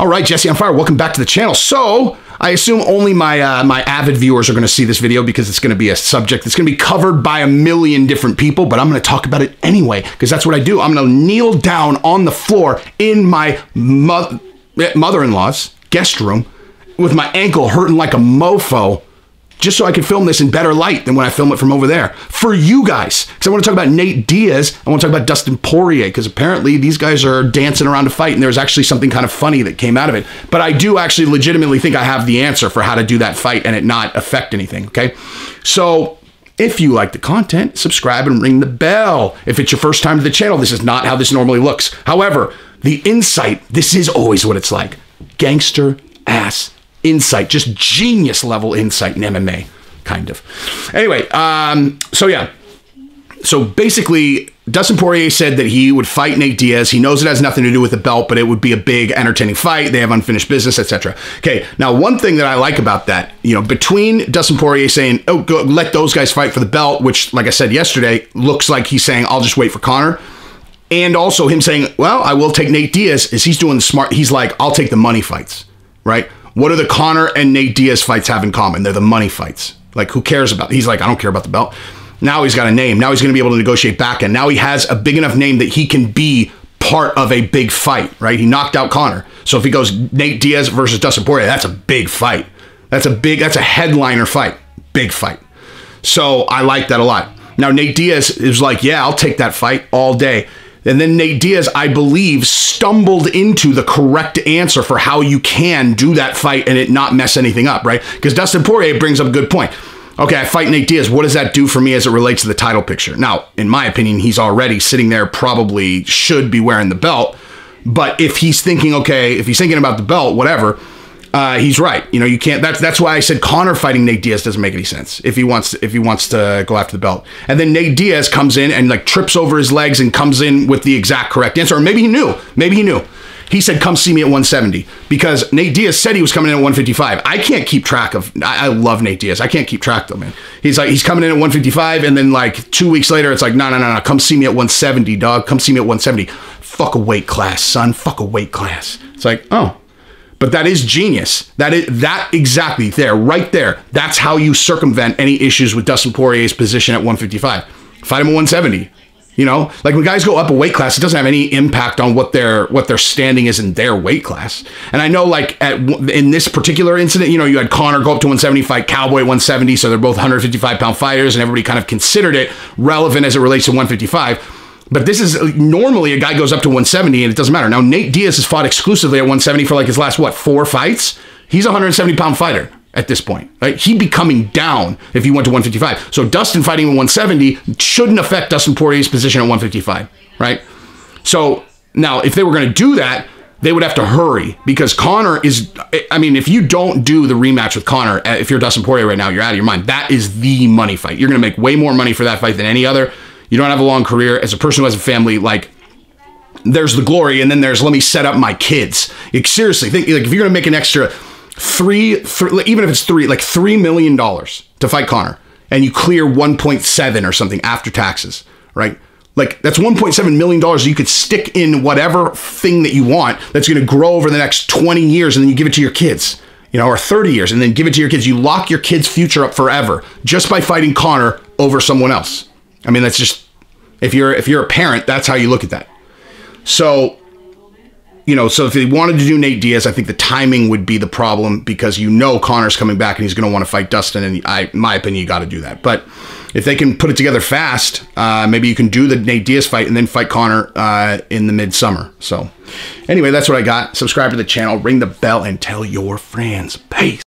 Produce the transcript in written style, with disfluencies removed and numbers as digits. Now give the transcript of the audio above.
All right, Jesse on Fire, welcome back to the channel. So, I assume only my my avid viewers are going to see this video because it's going to be a subject that's going to be covered by a million different people, but I'm going to talk about it anyway because that's what I do. I'm going to kneel down on the floor in my mother-in-law's guest room with my ankle hurting like a mofo just so I can film this in better light than when I film it from over there. For you guys. Because I want to talk about Nate Diaz. I want to talk about Dustin Poirier. Because apparently these guys are dancing around to fight. And there's actually something kind of funny that came out of it. But I do actually legitimately think I have the answer for how to do that fight and it not affect anything. Okay. So if you like the content, subscribe and ring the bell. If it's your first time to the channel, this is not how this normally looks. However, the insight, this is always what it's like. Gangster ass insight, just genius level insight in MMA, kind of. Anyway, so yeah. So basically, Dustin Poirier said that he would fight Nate Diaz. He knows it has nothing to do with the belt, but it would be a big, entertaining fight. They have unfinished business, etc. Okay, now one thing that I like about that, you know, between Dustin Poirier saying, oh, go, let those guys fight for the belt, which, like I said yesterday, looks like he's saying, I'll just wait for Conor. And also him saying, well, I will take Nate Diaz, is he's doing the smart, he's like, I'll take the money fights, right? What do the Conor and Nate Diaz fights have in common? They're the money fights. Like, who cares about it? He's like, I don't care about the belt. Now he's got a name. Now he's going to be able to negotiate back end. Now he has a big enough name that he can be part of a big fight, right? He knocked out Conor. So if he goes Nate Diaz versus Dustin Poirier, that's a big fight. That's a headliner fight. Big fight. So I like that a lot. Now Nate Diaz is like, yeah, I'll take that fight all day. And then Nate Diaz, I believe, stumbled into the correct answer for how you can do that fight and it not mess anything up, right? Because Dustin Poirier brings up a good point. Okay, I fight Nate Diaz. What does that do for me as it relates to the title picture? Now, in my opinion, he's already sitting there, probably should be wearing the belt. But if he's thinking, okay, if he's thinking about the belt, whatever, he's right. You know, you can't. That's why I said Conor fighting Nate Diaz doesn't make any sense if he wants to go after the belt. And then Nate Diaz comes in and like trips over his legs and comes in with the exact correct answer. Or maybe he knew. Maybe he knew. He said, "Come see me at 170," because Nate Diaz said he was coming in at 155. I can't keep track of. I love Nate Diaz. I can't keep track though, man. He's like, he's coming in at 155, and then like 2 weeks later, it's like, no. Come see me at 170, dog. Come see me at 170. Fuck a weight class, son. Fuck a weight class. It's like, oh. But that is genius. That exactly there, right there. That's how you circumvent any issues with Dustin Poirier's position at 155. Fight him at 170. You know, like when guys go up a weight class, it doesn't have any impact on what their standing is in their weight class. And I know, like in this particular incident, you know, you had Conor go up to 170, fight Cowboy at 170, so they're both 155-pound fighters, and everybody kind of considered it relevant as it relates to 155. But this is normally a guy goes up to 170 and it doesn't matter. Now, Nate Diaz has fought exclusively at 170 for like his last, what, 4 fights? He's a 170-pound fighter at this point, right? He'd be coming down if he went to 155. So Dustin fighting at 170 shouldn't affect Dustin Poirier's position at 155, right? So now if they were going to do that, they would have to hurry because Conor is, I mean, if you don't do the rematch with Conor, if you're Dustin Poirier right now, you're out of your mind. That is the money fight. You're going to make way more money for that fight than any other. You don't have a long career. As a person who has a family, like, there's the glory, and then there's let me set up my kids. Like, seriously, think like if you're gonna make an extra three, even if it's $3 million to fight Conor, and you clear 1.7 or something after taxes, right? Like that's $1.7 million you could stick in whatever thing that you want that's gonna grow over the next 20 years, and then you give it to your kids, you know, or 30 years, and then give it to your kids. You lock your kids' future up forever just by fighting Conor over someone else. I mean, that's just, if you're a parent, that's how you look at that. So, you know, so if they wanted to do Nate Diaz, I think the timing would be the problem because you know Conor's coming back and he's going to want to fight Dustin, and in my opinion, you got to do that. But if they can put it together fast, maybe you can do the Nate Diaz fight and then fight Conor in the midsummer. So anyway, that's what I got. Subscribe to the channel, ring the bell, and tell your friends. Peace.